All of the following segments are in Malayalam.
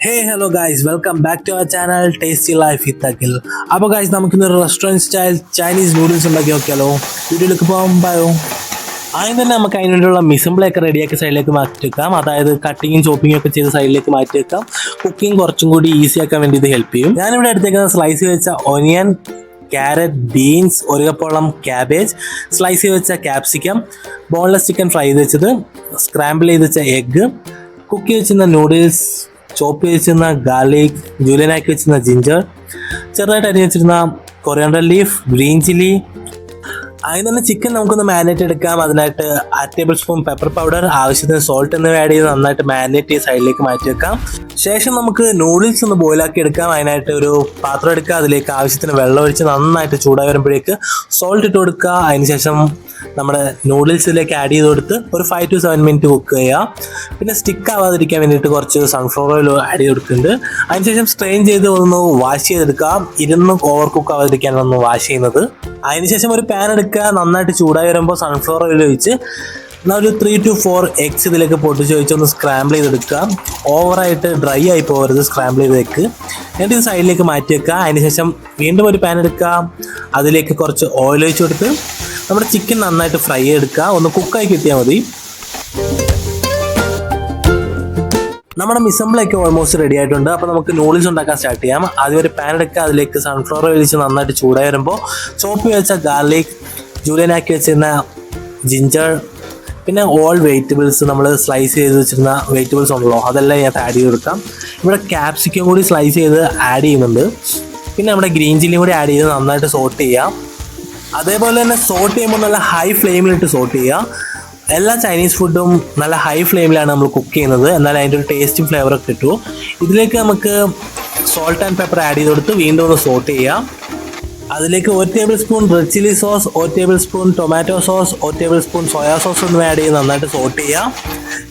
Hey hello guys, welcome back to our channel tasty life with Akhil. അപ്പോൾ ഗൈസ്, നമുക്കിന്നൊരു റെസ്റ്റോറൻറ്റ് സ്റ്റൈൽ ചൈനീസ് നൂഡിൽസ് ഉണ്ടാക്കി നോക്കിയാലോ. വീഡിയോയിലേക്ക് പോകുമ്പോഴോ ആദ്യം തന്നെ നമുക്ക് അതിന് വേണ്ടിയുള്ള മിസംബിളൊക്കെ റെഡിയാക്കി സൈഡിലേക്ക് മാറ്റി വെക്കാം. അതായത് കട്ടിങ്ങും ചോപ്പിങ്ങും ഒക്കെ ചെയ്ത് സൈഡിലേക്ക് മാറ്റി വെക്കാം. കുക്കിംഗ് കുറച്ചും കൂടി ഈസി ആക്കാൻ വേണ്ടി ഇത് ഹെൽപ്പ് ചെയ്യും. ഞാനിവിടെ എടുത്തേക്കുന്ന സ്ലൈസ് വെച്ച ഓനിയൻ, ക്യാരറ്റ്, ബീൻസ്, ഒരു കപ്പോളം ക്യാബേജ്, സ്ലൈസ് ചെയ്ത് വെച്ച ക്യാപ്സിക്കം, ബോൺലെസ് ചിക്കൻ ഫ്രൈ ചെയ്ത് വെച്ചത്, സ്ക്രാമ്പിൾ ചെയ്ത് വെച്ച എഗ്ഗ്, കുക്ക് ചെയ്ത് വെച്ചിരുന്ന നൂഡിൽസ്, ചോപ്പ് ചെയ്ത് വെച്ചിരുന്ന ഗാർലിക്, ജൂലിയനാക്കി വെച്ചിരുന്ന ജിഞ്ചർ, ചെറുതായിട്ട് അരിഞ്ഞ് വെച്ചിരുന്ന കൊറിയാണ്ടർ ലീഫ്, ഗ്രീൻ ചില്ലി. അതിന് തന്നെ ചിക്കൻ നമുക്കൊന്ന് മാരിനേറ്റ് എടുക്കാം. അതിനായിട്ട് 1 ടേബിൾ സ്പൂൺ പെപ്പർ പൗഡർ, ആവശ്യത്തിന് സോൾട്ട് എന്നിവ ആഡ് ചെയ്ത് നന്നായിട്ട് മാരിനേറ്റ് ചെയ്ത് സൈഡിലേക്ക് മാറ്റി വെക്കാം. ശേഷം നമുക്ക് നൂഡിൽസ് ഒന്ന് ബോയിലാക്കി എടുക്കാം. അതിനായിട്ട് ഒരു പാത്രം എടുക്കുക, അതിലേക്ക് ആവശ്യത്തിന് വെള്ളം ഒഴിച്ച് നന്നായിട്ട് ചൂടായി വരുമ്പോഴേക്ക് സോൾട്ട് ഇട്ട് കൊടുക്കുക. അതിനുശേഷം നമ്മുടെ നൂഡിൽസിലേക്ക് ആഡ് ചെയ്ത് കൊടുത്ത് ഒരു 5 to 7 മിനിറ്റ് കുക്ക് ചെയ്യുക. പിന്നെ സ്റ്റിക്ക് ആവാതിരിക്കാൻ വേണ്ടിയിട്ട് കുറച്ച് സൺഫ്ലവർ ഓയിൽ ആഡ് ചെയ്ത് കൊടുക്കുന്നുണ്ട്. അതിനുശേഷം സ്ട്രെയിൻ ചെയ്ത് ഒന്ന് വാഷ് ചെയ്തെടുക്കുക. ഇരുന്ന് ഓവർ കുക്ക് ആവാതിരിക്കാനാണ് ഒന്ന് വാഷ് ചെയ്യുന്നത്. അതിനുശേഷം ഒരു പാൻ എടുക്കുക, നന്നായിട്ട് ചൂടായി വരുമ്പോൾ സൺഫ്ലവർ ഓയിൽ ഒഴിച്ച് ഒരു 3 to 4 എഗ്സ് ഇതിലേക്ക് പൊട്ടിച്ച് വെച്ച് ഒന്ന് സ്ക്രാമ്പിൾ ചെയ്തെടുക്കുക. ഓവറായിട്ട് ഡ്രൈ ആയി പോകരുത് സ്ക്രാമ്പിൾ ചെയ്ത് വെക്ക്. എന്നിട്ട് ഇത് സൈഡിലേക്ക് മാറ്റി വെക്കുക. അതിനുശേഷം വീണ്ടും ഒരു പാൻ എടുക്കുക, അതിലേക്ക് കുറച്ച് ഓയിൽ ഒഴിച്ച് കൊടുത്ത് നമ്മുടെ ചിക്കൻ നന്നായിട്ട് ഫ്രൈ ചെയ്തെടുക്കുക. ഒന്ന് കുക്കായി കിട്ടിയാൽ മതി. നമ്മുടെ മിസംബിളൊക്കെ ഓൾമോസ്റ്റ് റെഡി ആയിട്ടുണ്ട്. അപ്പോൾ നമുക്ക് നൂഡിൽസ് ഉണ്ടാക്കാൻ സ്റ്റാർട്ട് ചെയ്യാം. ആദ്യം ഒരു പാൻ എടുക്കുക, അതിലേക്ക് സൺഫ്ലവർ ഒഴിച്ച് നന്നായിട്ട് ചൂടായി വരുമ്പോൾ ചോപ്പ് വെച്ച ഗാർലിക്, ജൂലിയനാക്കി വെച്ചിരുന്ന ജിഞ്ചർ, പിന്നെ ഓൾ വെജിറ്റബിൾസ്, നമ്മൾ സ്ലൈസ് ചെയ്ത് വെച്ചിരുന്ന വെജിറ്റബിൾസ് ഉണ്ടല്ലോ, അതെല്ലാം ഇതിനകത്ത് ആഡ് ചെയ്ത് കൊടുക്കാം. ഇവിടെ ക്യാപ്സിക്കം കൂടി സ്ലൈസ് ചെയ്ത് ആഡ് ചെയ്യുന്നുണ്ട്. പിന്നെ നമ്മുടെ ഗ്രീൻ ചില്ലിയും കൂടി ആഡ് ചെയ്ത് നന്നായിട്ട് സോട്ട് ചെയ്യാം. അതേപോലെ തന്നെ സോട്ട് ചെയ്യുമ്പോൾ നല്ല ഹൈ ഫ്ലെയിമിലിട്ട് സോട്ട് ചെയ്യുക. എല്ലാ ചൈനീസ് ഫുഡും നല്ല ഹൈ ഫ്ലെയിമിലാണ് നമ്മൾ കുക്ക് ചെയ്യുന്നത്, എന്നാൽ അതിൻ്റെ ഒരു ടേസ്റ്റും ഫ്ലേവറൊക്കെ കിട്ടും. ഇതിലേക്ക് നമുക്ക് സോൾട്ട് ആൻഡ് പെപ്പർ ആഡ് ചെയ്ത് കൊടുത്ത് വീണ്ടും ഒന്ന് സോട്ട് ചെയ്യാം. അതിലേക്ക് 1 table spoon red chilli sauce, 1 table spoon tomato sauce, 1 table spoon soya sauce എന്നിവ ആഡ് ചെയ്ത് നന്നായിട്ട് സോട്ട് ചെയ്യാം.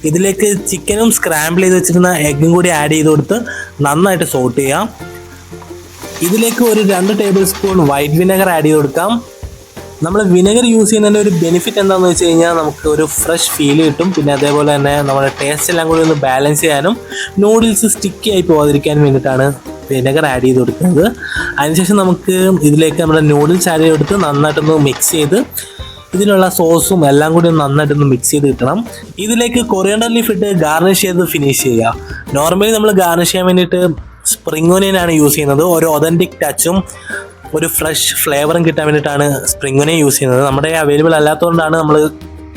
ഇതിലേക്ക് ചിക്കനും സ്ക്രാമ്പിൾ ചെയ്ത് വെച്ചിരുന്ന എഗ്ഗും കൂടി ആഡ് ചെയ്ത് കൊടുത്ത് നന്നായിട്ട് സോട്ട് ചെയ്യാം. ഇതിലേക്ക് ഒരു 2 table spoon white vinegar add ചെയ്ത് കൊടുക്കാം. നമ്മൾ വിനെഗർ യൂസ് ചെയ്യുന്നതിൻ്റെ ഒരു ബെനിഫിറ്റ് എന്താണെന്ന് വെച്ച് കഴിഞ്ഞാൽ നമുക്ക് ഒരു ഫ്രഷ് ഫീൽ കിട്ടും. പിന്നെ അതേപോലെ തന്നെ നമ്മുടെ ടേസ്റ്റ് എല്ലാം കൂടി ഒന്ന് ബാലൻസ് ചെയ്യാനും നൂഡിൽസ് സ്റ്റിക്കി ആയി പോകാതിരിക്കാനും വേണ്ടിയിട്ടാണ് വിനെഗർ ആഡ് ചെയ്ത് കൊടുക്കുന്നത്. അതിനുശേഷം നമുക്ക് ഇതിലേക്ക് നമ്മുടെ നൂഡിൽസ് ആഡ് ചെയ്ത് കൊടുത്ത് നന്നായിട്ടൊന്ന് മിക്സ് ചെയ്ത് ഇതിലുള്ള സോസും എല്ലാം കൂടി നന്നായിട്ടൊന്ന് മിക്സ് ചെയ്ത് കിട്ടണം. ഇതിലേക്ക് കൊറിയാണ്ടർ ലീഫ് ഇട്ട് ഗാർണിഷ് ചെയ്ത് ഫിനിഷ് ചെയ്യുക. നോർമലി നമ്മൾ ഗാർണിഷ് ചെയ്യാൻ വേണ്ടിയിട്ട് സ്പ്രിംഗ് ഓനിയനാണ് യൂസ് ചെയ്യുന്നത്. ഒരു ഒതൻറ്റിക് ടച്ചും ഒരു ഫ്രഷ് ഫ്ലേവറും കിട്ടാൻ വേണ്ടിയിട്ടാണ് സ്പ്രിംഗ് ഓനിയൻ യൂസ് ചെയ്യുന്നത്. നമ്മുടെ അവൈലബിൾ അല്ലാത്തതുകൊണ്ടാണ് നമ്മൾ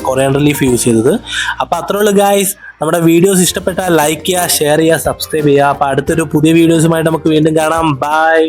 കൊറിയാണ്ടർ ലീഫ് യൂസ് ചെയ്തത്. അപ്പോൾ അത്രേ ഉള്ളൂ ഗായ്സ്. നമ്മുടെ വീഡിയോസ് ഇഷ്ടപ്പെട്ടാൽ ലൈക്ക് ചെയ്യുക, ഷെയർ ചെയ്യുക, സബ്സ്ക്രൈബ് ചെയ്യുക. അപ്പോൾ അടുത്തൊരു പുതിയ വീഡിയോസുമായിട്ട് നമുക്ക് വീണ്ടും കാണാം. ബൈ.